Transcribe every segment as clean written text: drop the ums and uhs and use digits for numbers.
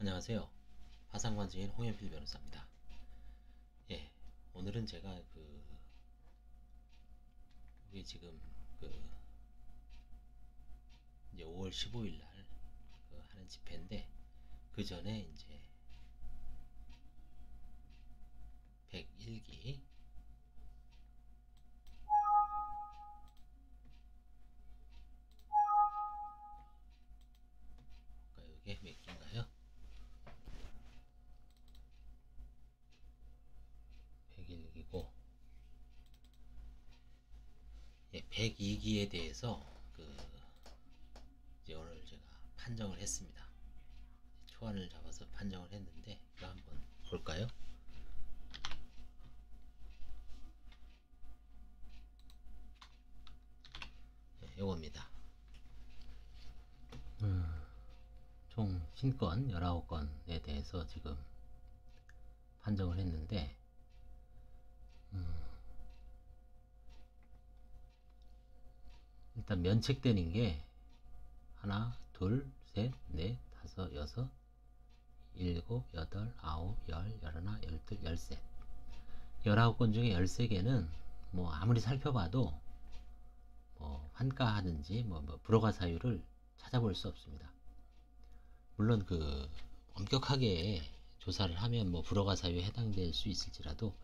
안녕하세요. 화상관증인 홍현필 변호사입니다. 예, 오늘은 제가 이게 지금 이제 5월 15일 날 하는 집회인데, 그 전에 이제 101기 이게 몇 기인가요? 101기고, 예, 102기에 대해서 이제 오늘 제가 판정을 했습니다. 초안을 잡아서 판정을 했는데, 이거 한번 볼까요? 네, 요겁니다. 총 신건 19건에 대해서 지금 판정을 했는데, 일단 면책되는 게 하나, 둘, 셋, 넷, 다섯, 여섯, 일곱, 여덟, 아홉, 열, 열하나, 열둘, 열셋, 19건 중에 13개는 뭐 아무리 살펴봐도 뭐 환가하든지 뭐 불허가 사유를 찾아볼 수 없습니다. 물론 엄격하게 조사를 하면 뭐 불허가 사유에 해당될 수 있을지라도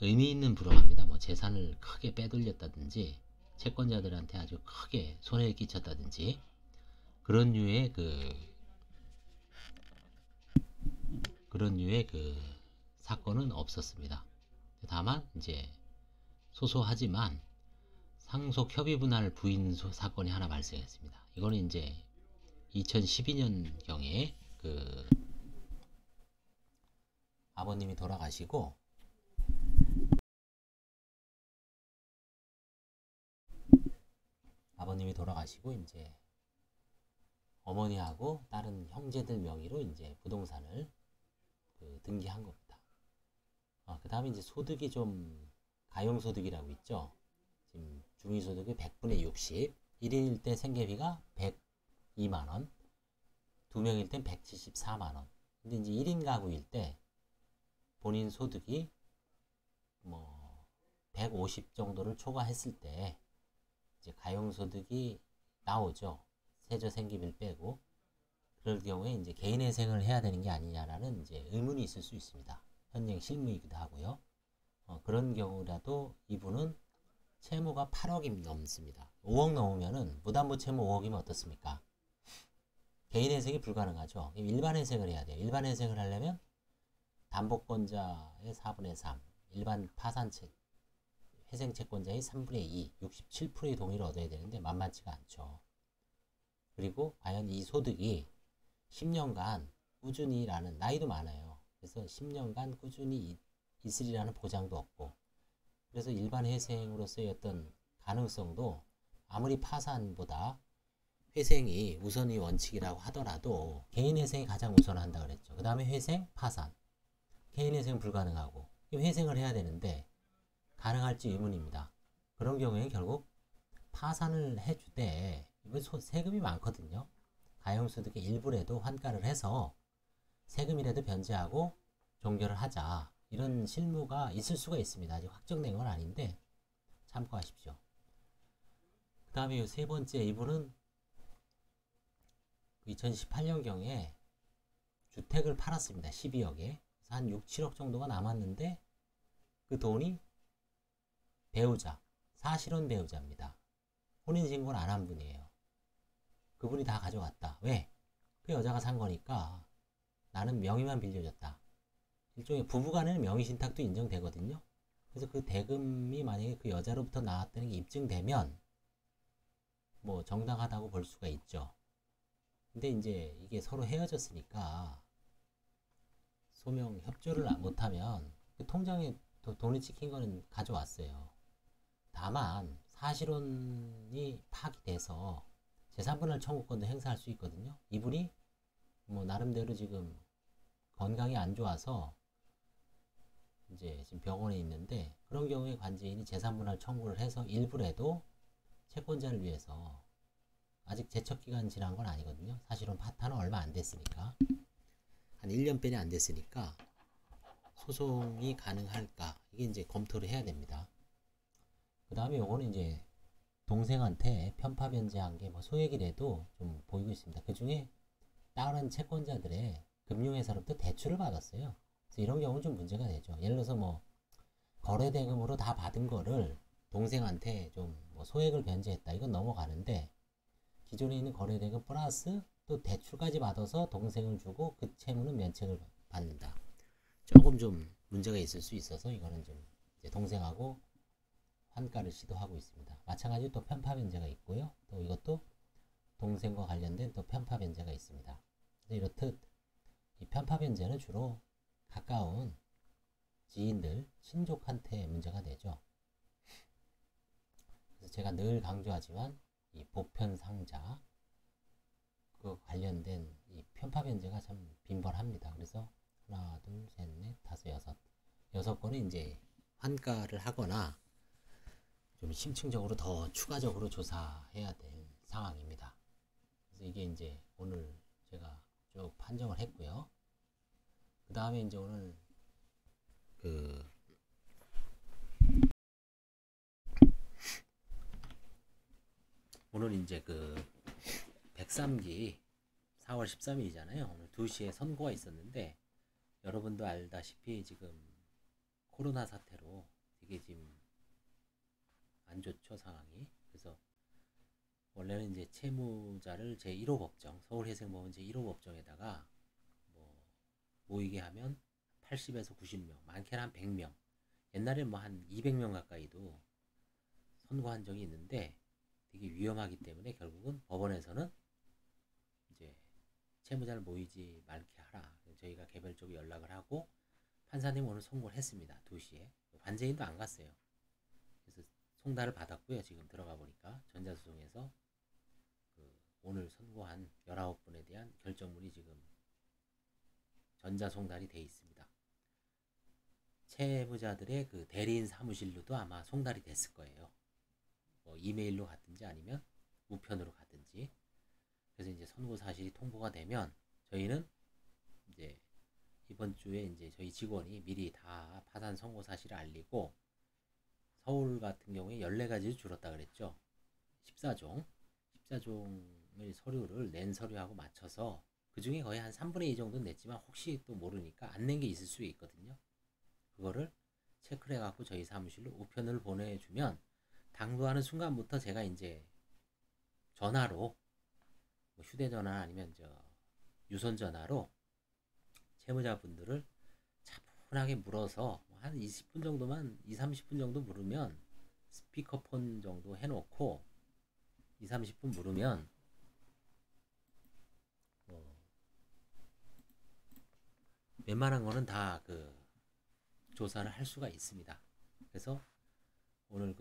의미 있는 불허가입니다. 뭐 재산을 크게 빼돌렸다든지 채권자들한테 아주 크게 손해를 끼쳤다든지 그런 류의 사건은 없었습니다. 다만 이제 소소하지만 상속 협의 분할 부인 사건이 하나 발생했습니다. 이거는 이제 2012년경에 아버님이 돌아가시고 이제 어머니하고 다른 형제들 명의로 이제 부동산을 등기한 겁니다. 그 다음에 이제 소득이 좀 가용소득이라고 있죠. 지금 중위소득이 100분의 60, 1인일 때 생계비가 102만원, 2명일 땐 174만원. 근데 이제 1인 가구일 때 본인 소득이 뭐 150 정도를 초과했을 때 이제 가용소득이 나오죠. 세저 생계비를 빼고. 그럴 경우에 이제 개인회생을 해야 되는 게 아니냐라는 이제 의문이 있을 수 있습니다. 현행 실무이기도 하고요. 그런 경우라도 이분은 채무가 8억이 넘습니다. 5억 넘으면은 무담보 채무 5억이면 어떻습니까? 개인회생이 불가능하죠. 일반회생을 해야 돼요. 일반회생을 하려면 담보권자의 4분의 3, 일반 회생채권자의 3분의 2, 67%의 동의를 얻어야 되는데 만만치가 않죠. 그리고 과연 이 소득이 10년간 꾸준히 나이도 많아요. 그래서 10년간 꾸준히 있으리라는 보장도 없고, 그래서 일반 회생으로서의 어떤 가능성도 아무리 파산보다 회생이 우선이 원칙이라고 하더라도 개인 회생이 가장 우선한다 그랬죠. 그 다음에 회생, 파산. 개인 회생은 불가능하고 회생을 해야 되는데 가능할지 의문입니다. 그런 경우에 결국 파산을 해주되 이건 세금이 많거든요. 가용소득의 일부라도 환가를 해서 세금이라도 변제하고 종결을 하자, 이런 실무가 있을 수가 있습니다. 아직 확정된 건 아닌데 참고하십시오. 그 다음에 세 번째, 이분은 2018년경에 주택을 팔았습니다. 12억에. 한 6, 7억 정도가 남았는데 그 돈이 배우자, 사실혼 배우자입니다. 혼인신고를 안 한 분이에요. 그분이 다 가져갔다. 왜? 그 여자가 산 거니까 나는 명의만 빌려줬다. 일종의 부부간에는 명의신탁도 인정되거든요. 그래서 그 대금이 만약에 그 여자로부터 나왔다는 게 입증되면 뭐 정당하다고 볼 수가 있죠. 근데 이제 이게 서로 헤어졌으니까 소명 협조를 못하면 그 통장에 돈이 찍힌 거는 가져왔어요. 다만 사실혼이 파기돼서 제3분할 청구권도 행사할 수 있거든요. 이분이 뭐 나름대로 지금 건강이 안 좋아서 이제 지금 병원에 있는데, 그런 경우에 관제인이 제3분할 청구를 해서 일부라도 채권자를 위해서, 아직 제척기간 지난 건 아니거든요. 사실은 파탄은 얼마 안 됐으니까 한 1년뿐이 안 됐으니까 소송이 가능할까? 이게 이제 검토를 해야 됩니다. 그 다음에 요거는 이제 동생한테 편파 변제한 게 뭐 소액이라도 좀 보이고 있습니다. 그 중에 다른 채권자들의 금융회사로부터 대출을 받았어요. 그래서 이런 경우는 좀 문제가 되죠. 예를 들어서 뭐 거래대금으로 다 받은 거를 동생한테 좀 뭐 소액을 변제했다. 이건 넘어가는데 기존에 있는 거래대금 플러스 또 대출까지 받아서 동생을 주고 그 채무는 면책을 받는다. 조금 좀 문제가 있을 수 있어서 이거는 좀 이제 동생하고 환가를 시도하고 있습니다. 마찬가지로 또 편파 변제가 있고요. 또 이것도 동생과 관련된 또 편파 변제가 있습니다. 이렇듯 이 편파 변제는 주로 가까운 지인들, 친족한테 문제가 되죠. 그래서 제가 늘 강조하지만 이 보편 상자 그 관련된 이 편파 변제가 참 빈번합니다. 그래서 하나, 둘, 셋, 넷, 다섯, 여섯 건은 이제 환가를 하거나 좀 심층적으로 더 추가적으로 조사해야 될 상황입니다. 그래서 이게 이제 오늘 제가 쭉 판정을 했고요. 그 다음에 이제 오늘 오늘 이제 103기 4월 13일이잖아요. 오늘 2시에 선고가 있었는데 여러분도 알다시피 지금 코로나 사태로 되게 지금 안 좋죠, 상황이. 그래서 원래는 이제 채무자를 제1호 법정, 서울해생법원 제1호 법정에다가 뭐 모이게 하면 80에서 90명, 많게는 한 100명, 옛날에 뭐 한 200명 가까이도 선고한 적이 있는데 되게 위험하기 때문에 결국은 법원에서는 이제 채무자를 모이지 말게 하라. 저희가 개별적으로 연락을 하고 판사님 오늘 선고를 했습니다. 2시에. 관제인도 안 갔어요. 그래서 송달을 받았고요. 지금 들어가 보니까 전자소송에서 오늘 선고한 19분에 대한 결정문이 지금 전자송달이 돼 있습니다. 채무자들의 대리인 사무실로도 아마 송달이 됐을 거예요. 뭐 이메일로 갔든지 아니면 우편으로 갔든지. 그래서 이제 선고 사실이 통보가 되면 저희는 이제 이번 주에 이제 저희 직원이 미리 다 파산 선고 사실을 알리고, 서울 같은 경우에 14가지를 줄었다 그랬죠. 14종의 서류를 낸 서류하고 맞춰서 그 중에 거의 한 3분의 2 정도는 냈지만 혹시 또 모르니까 안 낸 게 있을 수 있거든요. 그거를 체크를 해갖고 저희 사무실로 우편을 보내주면 당도하는 순간부터 제가 이제 전화로 뭐 휴대전화 아니면 유선전화로 채무자분들을 차분하게 물어서 한 20분 정도만 20-30분 정도 물으면, 스피커폰 정도 해놓고 20-30분 물으면 웬만한 거는 다 조사를 할 수가 있습니다. 그래서 오늘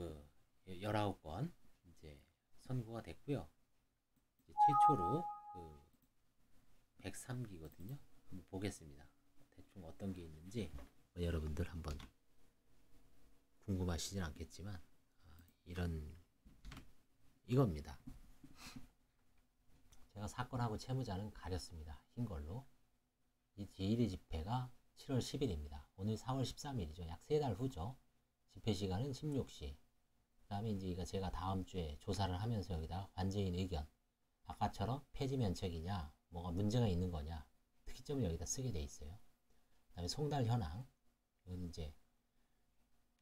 19건 이제 선고가 됐고요. 이제 최초로 103기거든요. 한번 보겠습니다. 대충 어떤 게 있는지 여러분들 한번 궁금하시진 않겠지만 이겁니다. 제가 사건하고 채무자는 가렸습니다. 흰 걸로. 이 제1회 집회가 7월 10일입니다. 오늘 4월 13일이죠. 약 3달 후죠. 집회 시간은 16시. 그 다음에 이제 제가 다음 주에 조사를 하면서 여기다 관제인 의견, 아까처럼 폐지 면책이냐, 뭐가 문제가 있는 거냐, 특이점을 여기다 쓰게 돼 있어요. 그 다음에 송달 현황, 이건 이제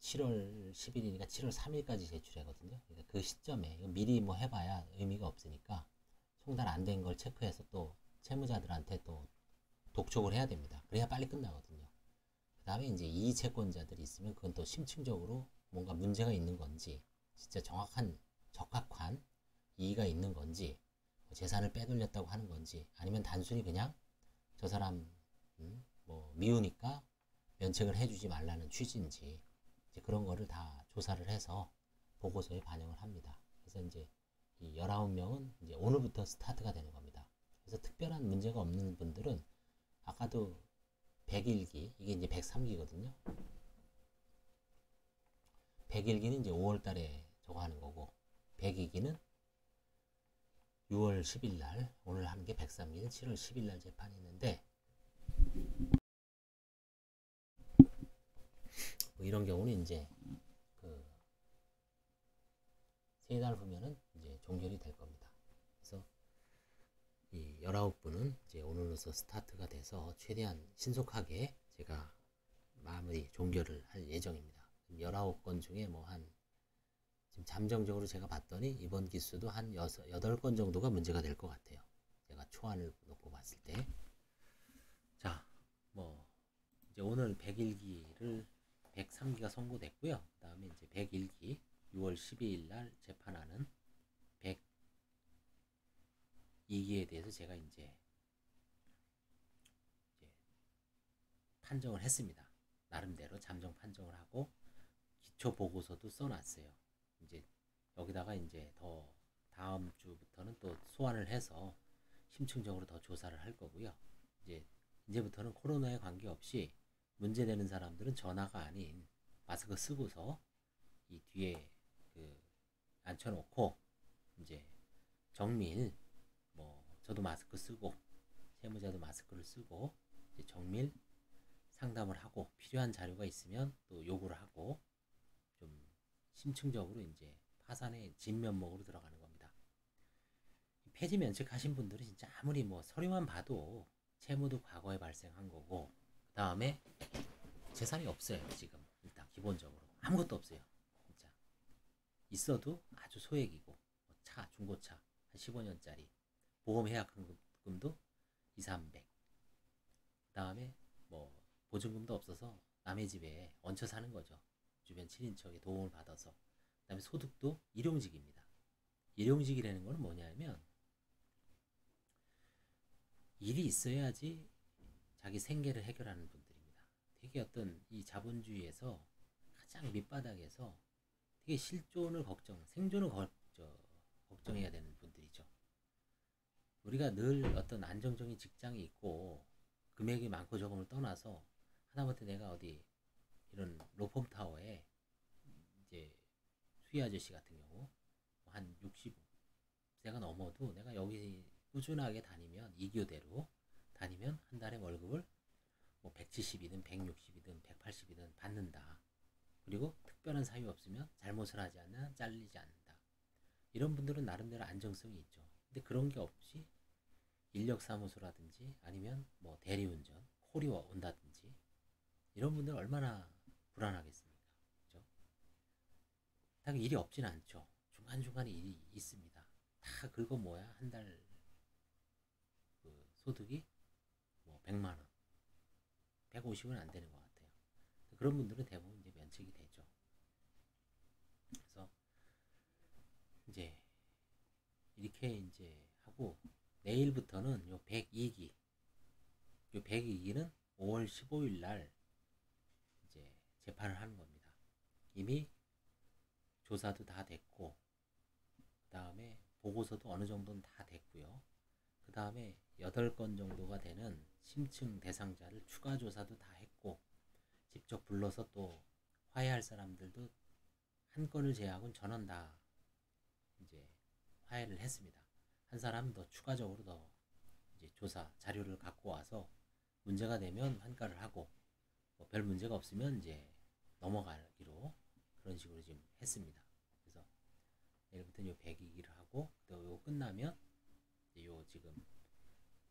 7월 10일이니까 7월 3일까지 제출하거든요. 그러니까 그 시점에 미리 뭐 해봐야 의미가 없으니까 송달 안 된 걸 체크해서 또 채무자들한테 또 독촉을 해야 됩니다. 그래야 빨리 끝나거든요. 그 다음에 이제 이의 채권자들이 있으면 그건 또 심층적으로 뭔가 문제가 있는 건지, 진짜 적합한 이의가 있는 건지, 재산을 빼돌렸다고 하는 건지, 아니면 단순히 그냥 저 사람 뭐 미우니까 면책을 해주지 말라는 취지인지, 이제 그런 거를 다 조사를 해서 보고서에 반영을 합니다. 그래서 이제 이 19명은 이제 오늘부터 스타트가 되는 겁니다. 그래서 특별한 문제가 없는 분들은 아까도 101기, 이게 이제 103기거든요. 101기는 이제 5월 달에 저거 하는 거고, 102기는 6월 10일 날, 오늘 한 게 103기는 7월 10일 날 재판이 있는데, 이런 경우는 이제 그 세 달 후면은 이제 종결이 될 겁니다. 그래서 이 19분은 이제 오늘로서 스타트가 돼서 최대한 신속하게 제가 마무리 종결을 할 예정입니다. 19건 중에 뭐 한 지금 잠정적으로 제가 봤더니 이번 기수도 한 8건 정도가 문제가 될 것 같아요. 제가 초안을 놓고 봤을 때. 자, 뭐 이제 오늘 101기를 103기가 선고됐고요. 그 다음에 이제 101기 6월 12일 날 재판하는 102기에 대해서 제가 이제 판정을 했습니다. 나름대로 잠정 판정을 하고 기초 보고서도 써놨어요. 이제 여기다가 이제 더 다음 주부터는 또 소환을 해서 심층적으로 더 조사를 할 거고요. 이제부터는 코로나에 관계없이 문제되는 사람들은 전화가 아닌 마스크 쓰고서 이 뒤에 그 앉혀놓고 이제 정밀 뭐 저도 마스크 쓰고 채무자도 마스크를 쓰고 이제 정밀 상담을 하고 필요한 자료가 있으면 또 요구를 하고 좀 심층적으로 이제 파산의 진면목으로 들어가는 겁니다. 폐지 면책하신 분들은 진짜 아무리 뭐 서류만 봐도 채무도 과거에 발생한 거고 그 다음에 재산이 없어요. 지금 일단 기본적으로 아무것도 없어요. 진짜 있어도 아주 소액이고 뭐 차, 중고차 한 15년짜리 보험 해약금도 2, 300 그 다음에 뭐 보증금도 없어서 남의 집에 얹혀 사는 거죠. 주변 친인척의 도움을 받아서. 그 다음에 소득도 일용직입니다. 일용직이라는 건 뭐냐면 일이 있어야지 자기 생계를 해결하는 분들입니다. 되게 어떤 이 자본주의에서 가장 밑바닥에서 되게 실존을 생존을 걱정해야 되는 분들이죠. 우리가 늘 어떤 안정적인 직장이 있고 금액이 많고 적음을 떠나서 하다못해 내가 어디 이런 로펌타워에 이제 수희 아저씨 같은 경우 한 60세가 넘어도 내가 여기 꾸준하게 다니면 2교대로 다니면 한 달에 월급을 뭐 170이든 160이든 180이든 받는다. 그리고 특별한 사유 없으면 잘못을 하지 않으면 잘리지 않는다. 이런 분들은 나름대로 안정성이 있죠. 근데 그런 게 없이 인력사무소라든지 아니면 뭐 대리운전, 코리와 온다든지 이런 분들 얼마나 불안하겠습니까? 그죠? 딱 일이 없진 않죠. 중간중간에 일이 있습니다. 다 긁어 모아야 한 달 그 소득이 뭐 100만원, 150은 안 되는 것 같아요. 그런 분들은 대부분 이제 면책이 되죠. 그래서 이제 이렇게 이제 하고 내일부터는 요 102기, 요 102기는 5월 15일 날 이제 재판을 하는 겁니다. 이미 조사도 다 됐고, 그 다음에 보고서도 어느 정도는 다 됐고요. 그 다음에 8건 정도가 되는 심층 대상자를 추가 조사도 다 했고, 직접 불러서 또 화해할 사람들도 한 건을 제외하고는 전원 다 이제 화해를 했습니다. 한 사람 더 추가적으로 더 이제 조사 자료를 갖고 와서 문제가 되면 환가를 하고 뭐 별 문제가 없으면 이제 넘어가기로 그런 식으로 지금 했습니다. 그래서 내일부터는 요 102기를 하고 또 요 끝나면 요 지금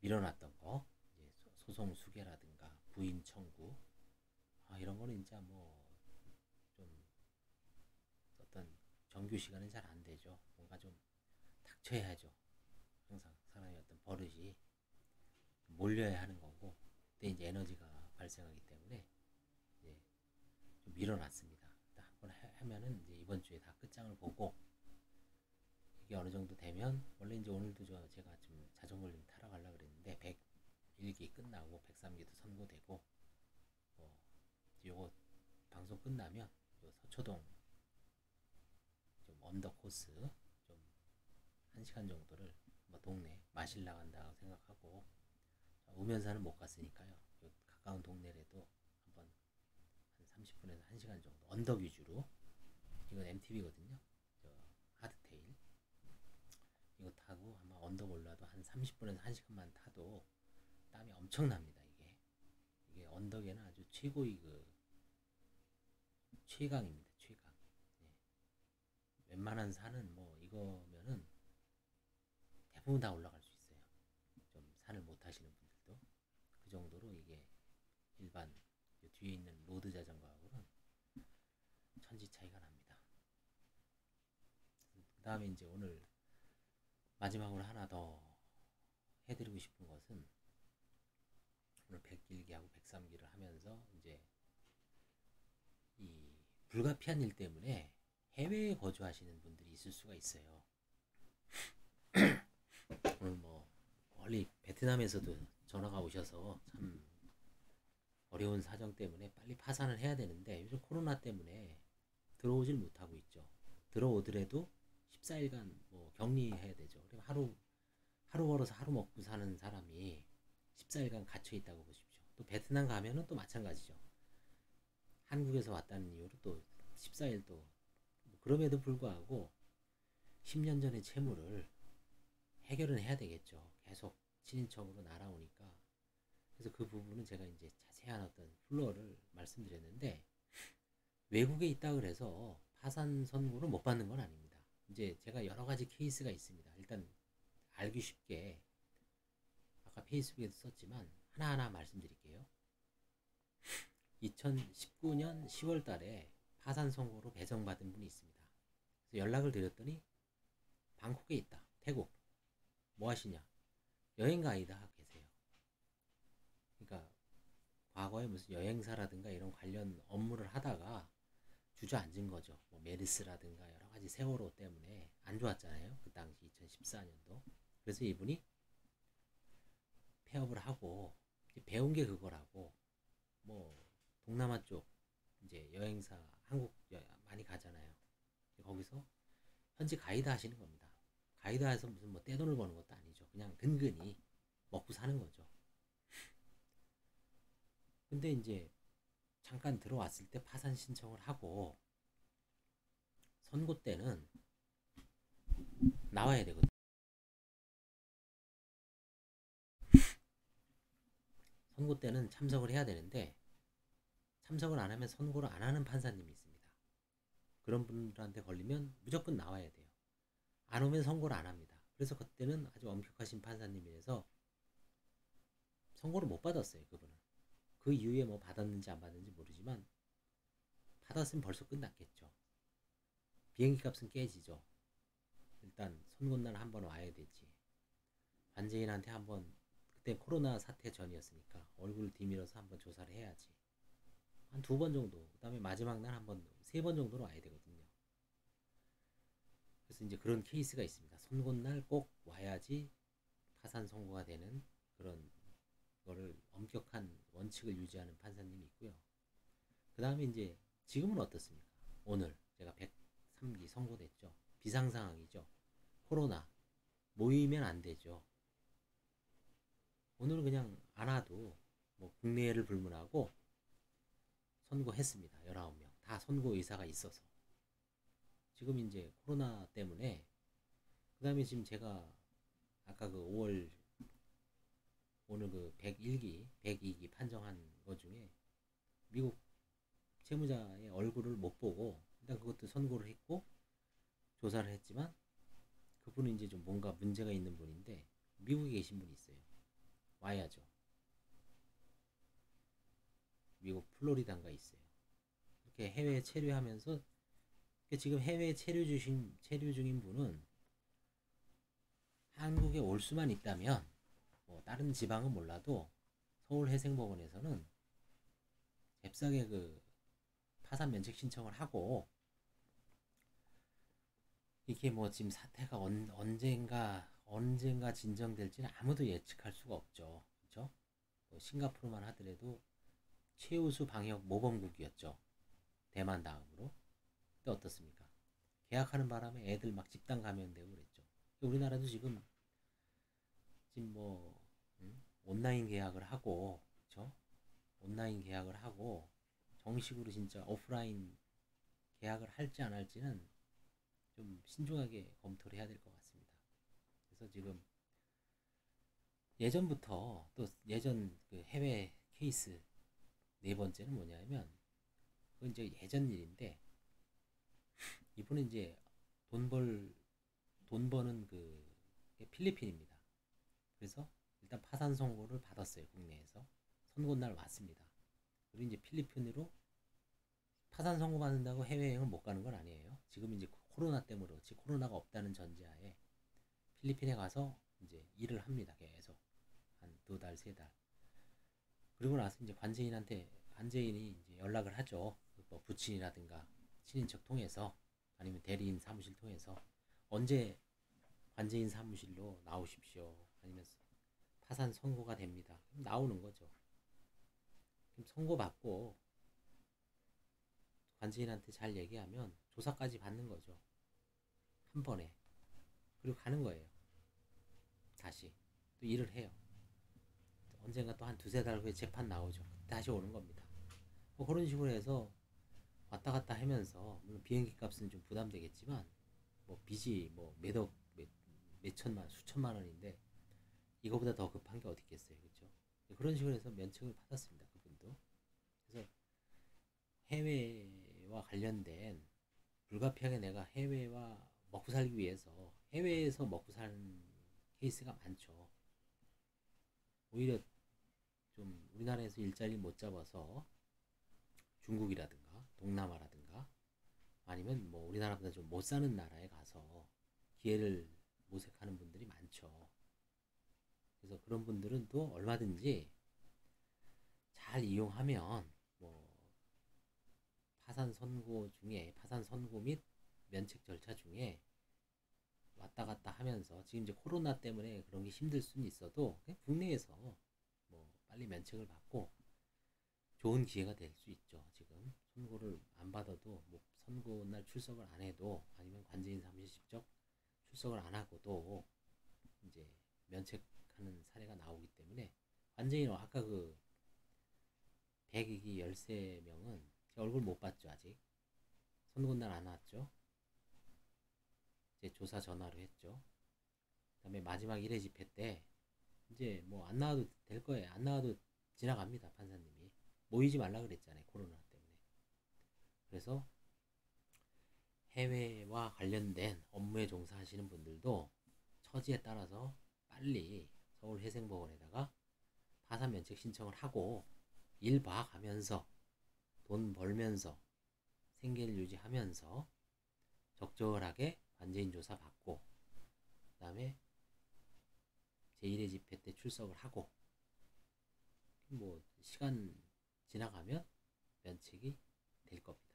밀어놨던 거 이제 소송 수계라든가 부인 청구 이런 거는 진짜 뭐 좀 어떤 정규 시간은 잘 안 되죠. 뭔가 좀 닥쳐야죠. 항상 사람의 어떤 버릇이 몰려야 하는 거고 그때 이제 에너지가 발생하기 때문에 이제 좀 밀어놨습니다. 한번 하면은 이제 이번 주에 다 끝장을 보고 이게 어느 정도 되면 원래 이제 오늘도 제가 좀 자전거를 좀 타러 가려고 그랬는데 101기 끝나고 103기도 선고되고 요거 방송 끝나면 요 서초동 좀 언더 코스 좀 1시간 정도를 뭐 동네 마실 나간다고 생각하고 우면산은 못 갔으니까요. 요 가까운 동네라도 한번 한 30분에서 1시간 정도 언덕 위주로 이건 MTB거든요. 하드테일 이거 타고 아마 언덕 올라도 한 30분에서 1시간만 타도 땀이 엄청납니다. 이게 언덕에는 아주 최고의 그 최강입니다. 최강. 예. 웬만한 산은 뭐 이거면은 대부분 다 올라갈 수 있어요. 좀 산을 못 타시는 분들도 그 정도로 이게 일반 뒤에 있는 로드 자전거하고는 천지 차이가 납니다. 그 다음에 이제 오늘 마지막으로 하나 더 해드리고 싶은 것은 오늘 101기하고 103기를 하면서 이제 이 불가피한 일 때문에 해외에 거주하시는 분들이 있을 수가 있어요. 오늘 뭐 멀리 베트남에서도 전화가 오셔서 참 어려운 사정 때문에 빨리 파산을 해야 되는데 요즘 코로나 때문에 들어오질 못하고 있죠. 들어오더라도 14일간 뭐 격리해야 되죠. 그럼 하루 벌어서 하루 먹고 사는 사람이 14일간 갇혀 있다고 보십시오. 또 베트남 가면은 또 마찬가지죠. 한국에서 왔다는 이유로 또 14일 또 그럼에도 불구하고 10년 전의 채무를 해결은 해야 되겠죠. 계속 친인척으로 날아오니까. 그래서 그 부분은 제가 이제 자세한 어떤 플로어를 말씀드렸는데 외국에 있다 그래서 파산 선고를 못 받는 건 아닙니다. 이제 제가 여러 가지 케이스가 있습니다. 일단 알기 쉽게 아까 페이스북에도 썼지만 하나하나 말씀드릴게요. 2019년 10월 달에 파산 선고로 배정받은 분이 있습니다. 그래서 연락을 드렸더니 방콕에 있다. 태국. 뭐 하시냐? 여행 가이드 계세요. 그러니까 과거에 무슨 여행사라든가 이런 관련 업무를 하다가 주저앉은 거죠. 뭐 메르스라든가 여러 가지 세월호 때문에 안 좋았잖아요. 그 당시 2014년도. 그래서 이분이 폐업을 하고 배운 게 그거라고 뭐 동남아 쪽 이제 여행사 한국 많이 가잖아요. 거기서 현지 가이드 하시는 겁니다. 가이드 해서 무슨 뭐 떼돈을 버는 것도 아니죠. 그냥 근근히 먹고 사는 거죠. 근데 이제 잠깐 들어왔을 때 파산 신청을 하고 선고 때는 나와야 되거든요. 선고 때는 참석을 해야 되는데 참석을 안 하면 선고를 안 하는 판사님이 있습니다. 그런 분들한테 걸리면 무조건 나와야 돼요. 안 오면 선고를 안 합니다. 그래서 그때는 아주 엄격하신 판사님이라서 선고를 못 받았어요. 그분은. 그 이후에 뭐 받았는지 안 받았는지 모르지만 받았으면 벌써 끝났겠죠. 비행기 값은 깨지죠. 일단 선고날 한번 와야 되지. 관제인한테 한번 그때 코로나 사태 전이었으니까 얼굴 뒤밀어서 한번 조사를 해야지. 한 2번 정도. 그 다음에 마지막 날 한번 3번 정도로 와야 되거든요. 그래서 이제 그런 케이스가 있습니다. 선고날 꼭 와야지 파산 선고가 되는 그런 거를 엄격한 원칙을 유지하는 판사님이 있고요. 그 다음에 이제 지금은 어떻습니까? 오늘 제가 103기 선고됐죠. 비상상황이죠. 코로나 모이면 안 되죠. 오늘은 그냥 안 와도 뭐 국내를 불문하고 선고했습니다. 19명 다 선고 의사가 있어서. 지금 이제 코로나 때문에 그 다음에 지금 제가 아까 그 5월 오늘 그 101기 102기 판정한 것 중에 미국 채무자의 얼굴을 못 보고 일단 그것도 선고를 했고 조사를 했지만 그분은 이제 좀 뭔가 문제가 있는 분인데 미국에 계신 분이 있어요. 와야죠. 미국 플로리다인가 있어요. 이렇게 해외에 체류하면서 지금 해외에 체류 중인 분은 한국에 올 수만 있다면 뭐 다른 지방은 몰라도 서울해생법원에서는 잽싸게 그 파산 면책 신청을 하고 이게 뭐 지금 사태가 언젠가 진정될지는 아무도 예측할 수가 없죠. 그렇죠? 뭐 싱가포르만 하더라도 최우수 방역 모범국이었죠. 대만 다음으로. 근데 어떻습니까? 계약하는 바람에 애들 막 집단 감염되고 그랬죠. 우리나라도 지금 뭐 온라인 계약을 하고, 그렇죠? 온라인 계약을 하고 정식으로 진짜 오프라인 계약을 할지 안 할지는 좀 신중하게 검토를 해야 될 것 같습니다. 그래서 지금 예전부터 또 예전 그 해외 케이스 네 번째는 뭐냐면 그건 이제 예전 일인데, 이분은 이제 돈 버는 그 필리핀입니다. 그래서 일단 파산 선고를 받았어요. 국내에서 선고 날 왔습니다. 그리고 이제 필리핀으로 파산 선고 받는다고 해외여행을 못 가는 건 아니에요. 지금 이제 코로나 때문에 그렇지, 코로나가 없다는 전제하에 필리핀에 가서 이제 일을 합니다. 계속 한 2달 3달. 그리고 나서 이제 관제인이 이제 연락을 하죠. 뭐 부친이라든가 친인척 통해서, 아니면 대리인 사무실 통해서 언제 관제인 사무실로 나오십시오. 아니면 파산 선고가 됩니다. 그럼 나오는 거죠. 그럼 선고받고 관제인한테 잘 얘기하면 조사까지 받는 거죠. 한 번에. 그리고 가는 거예요. 다시 또 일을 해요. 언젠가 또 한 2~3달 후에 재판 나오죠. 다시 오는 겁니다. 뭐 그런 식으로 해서 왔다 갔다 하면서, 물론 비행기 값은 좀 부담되겠지만, 뭐 빚이 뭐 몇 천만 수천만 원인데 이거보다 더 급한 게 어디 있겠어요. 그렇죠? 그런 식으로 해서 면책을 받았습니다. 그분도. 그래서 해외와 관련된, 불가피하게 내가 해외와 먹고 살기 위해서 해외에서 먹고 사는 케이스가 많죠. 오히려 좀 우리나라에서 일자리를 못 잡아서 중국이라든가 동남아라든가, 아니면 뭐 우리나라보다 좀 못 사는 나라에 가서 기회를 모색하는 분들이 많죠. 그래서 그런 분들은 또 얼마든지 잘 이용하면, 뭐 파산 선고 및 면책 절차 중에 왔다 갔다 하면서, 지금 이제 코로나 때문에 그런 게 힘들 수는 있어도 그냥 국내에서 뭐 빨리 면책을 받고 좋은 기회가 될 수 있죠. 지금 선고를 안 받아도, 뭐 선고 날 출석을 안 해도, 아니면 관제인 사무실 직접 출석을 안 하고도 이제 면책하는 사례가 나오기 때문에, 관제인 아까 그 113명은 제 얼굴 못 봤죠. 아직 선고 날 안 왔죠. 이제 조사 전화로 했죠. 그다음에 마지막 1회 집회 때 이제 뭐 안 나와도 될 거예요. 안 나와도 지나갑니다. 판사님이 모이지 말라 그랬잖아요. 코로나 때문에. 그래서 해외와 관련된 업무에 종사하시는 분들도 처지에 따라서 빨리 서울해생법원에다가 파산 면책 신청을 하고 일 봐가면서, 돈 벌면서, 생계를 유지하면서 적절하게 관제인 조사 받고, 그 다음에 제1회 집회 때 출석을 하고, 뭐 시간 지나가면 면책이 될 겁니다.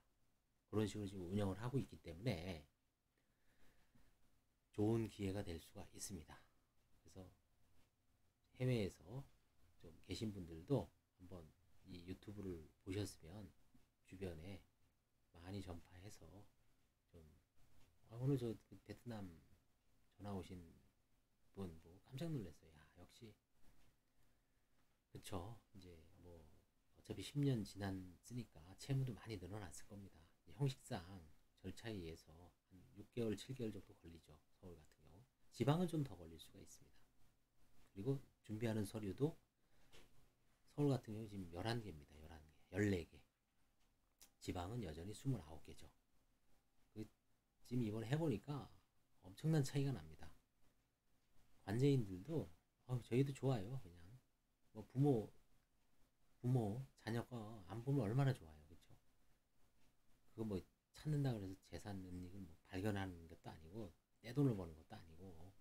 그런 식으로 지금 운영을 하고 있기 때문에 좋은 기회가 될 수가 있습니다. 그래서 해외에서 좀 계신 분들도 한번 이 유튜브를 보셨으면 주변에 많이 전파해서 좀, 오늘 저 베트남 전화 오신 분 뭐 깜짝 놀랐어요. 야, 역시 그쵸. 이제 뭐 어차피 10년 지났으니까 채무도 많이 늘어났을 겁니다. 형식상 절차에 의해서 한 6개월, 7개월 정도 걸리죠. 서울 같은 경우. 지방은 좀 더 걸릴 수가 있습니다. 그리고 준비하는 서류도 서울 같은 경우 지금 11개입니다. 11개, 14개. 지방은 여전히 29개죠. 지금 이번에 해보니까 엄청난 차이가 납니다. 관제인들도 저희도 좋아요. 그냥 뭐 부모 자녀가 안 보면 얼마나 좋아요. 그렇죠? 그거 뭐 찾는다 그래서 재산 은닉을 뭐 발견하는 것도 아니고, 내 돈을 버는 것도 아니고,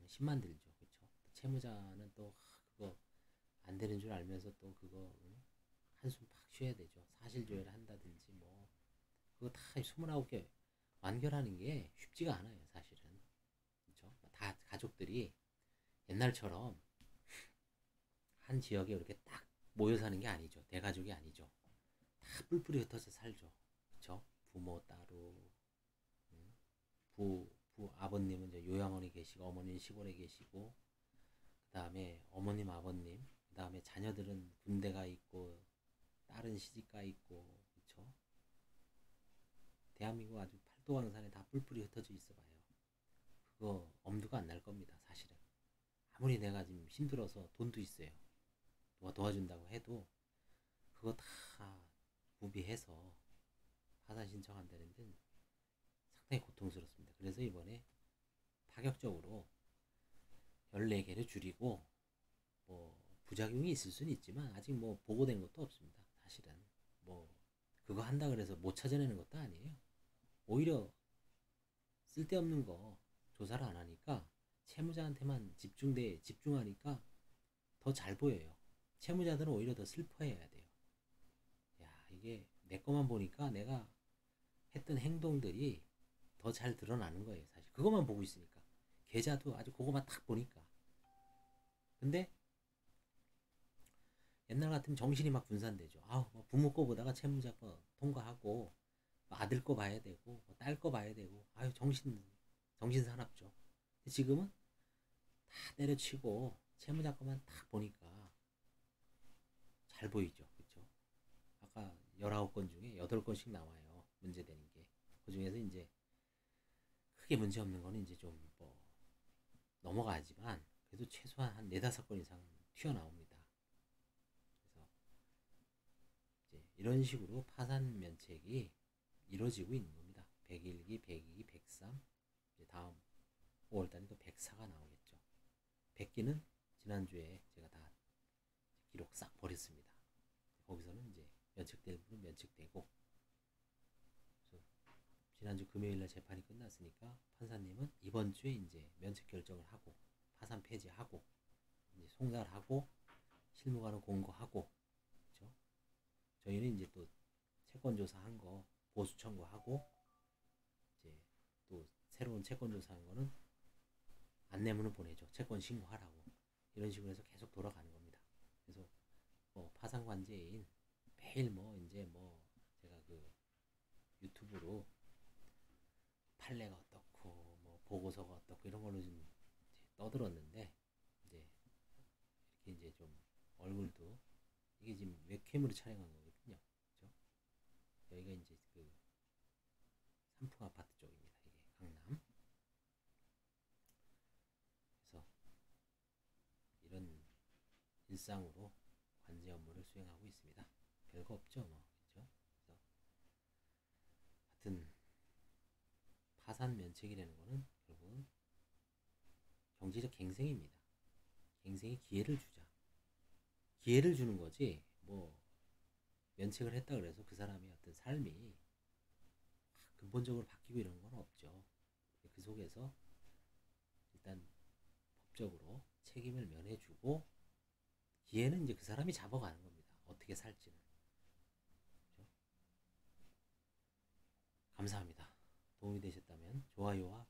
심만 들죠. 그렇죠? 채무자는 또 그거 안 되는 줄 알면서 또 그거 한숨 팍 쉬어야 되죠. 사실조회를 한다든지 뭐, 그거 다 29개 완결하는 게 쉽지가 않아요. 사실은. 그렇죠? 다 가족들이 옛날처럼 한 지역에 이렇게 딱 모여 사는 게 아니죠. 대가족이 아니죠. 다 뿔뿔이 흩어져 살죠. 그렇죠? 부모 따로, 음, 아버님은 이제 요양원에 계시고, 어머니는 시골에 계시고, 그 다음에 어머님, 아버님, 그 다음에 자녀들은 군대가 있고, 딸은 시집가 있고, 그렇죠? 대한민국 아주 팔도강산에 다 뿔뿔이 흩어져 있어봐요. 그거 엄두가 안 날 겁니다. 사실은. 아무리 내가 지금 힘들어서 돈도 있어요. 누가 도와준다고 해도 그거 다 구비해서 파산 신청한다는 데는 상당히 고통스럽습니다. 그래서 이번에 파격적으로 14개를 줄이고 뭐 부작용이 있을 수는 있지만 아직 뭐 보고된 것도 없습니다. 사실은 뭐 그거 한다 그래서 못 찾아내는 것도 아니에요. 오히려 쓸데없는 거 조사를 안 하니까 채무자한테만 집중하니까 더 잘 보여요. 채무자들은 오히려 더 슬퍼해야 돼요. 야, 이게 내 것만 보니까 내가 했던 행동들이 더 잘 드러나는 거예요. 사실 그것만 보고 있으니까 계좌도 아주 그것만 딱 보니까. 근데 옛날 같으면 정신이 막 분산되죠. 아우, 뭐 부모 거 보다가 채무자 거 통과하고 뭐 아들 거 봐야 되고 뭐 딸 거 봐야 되고 아유 정신 사납죠. 근데 지금은 다 때려치고 채무자 거만 딱 보니까 잘 보이죠. 그렇죠? 아까 19건 중에 8건씩 나와요. 문제되는 게. 그 중에서 이제 크게 문제 없는 거는 이제 좀 뭐 넘어가지만 그래도 최소한 한 4-5건 이상 튀어나옵니다. 그래서 이제 이런 식으로 파산 면책이 이루어지고 있는 겁니다. 101기, 102기, 103 이제 다음 5월달에 또 104가 나오겠죠. 100기는 지난주에 제가 다 기록 싹 버렸습니다. 거기서는 이제 면책될 부분 면책되고 지난주 금요일날 재판이 끝났으니까 판사님은 이번 주에 이제 면책 결정을 하고 파산 폐지하고 이제 송달하고 실무관은 공고하고 그렇죠? 저희는 이제 또 채권 조사한 거 보수 청구하고 이제 또 새로운 채권 조사한 거는 안내문을 보내죠. 채권 신고하라고. 이런 식으로 해서 계속 돌아가는 겁니다. 그래서 뭐 파산 관제인 매일 뭐 이제 뭐 제가 그 유튜브로 판례가 어떻고 뭐 보고서가 어떻고 이런 걸로 좀 떠들었는데 이제 이렇게 이제 좀 얼굴도 이게 지금 웹캠으로 촬영한 거거든요. 그렇죠? 여기가 이제 그 삼풍 아파트 쪽입니다. 이게 강남. 그래서 이런 일상으로 관제 업무를 수행하고 있습니다. 별거 없죠, 뭐. 그렇죠? 그래서 하여튼 파산 면책이라는 거는 결국은 경제적 갱생입니다. 갱생에 기회를 주자. 기회를 주는 거지 뭐 면책을 했다 그래서 그 사람의 어떤 삶이 근본적으로 바뀌고 이런 건 없죠. 그 속에서 일단 법적으로 책임을 면해주고 기회는 이제 그 사람이 잡아가는 겁니다. 어떻게 살지는. 그렇죠? 감사합니다. 도움이 되셨다면 좋아요와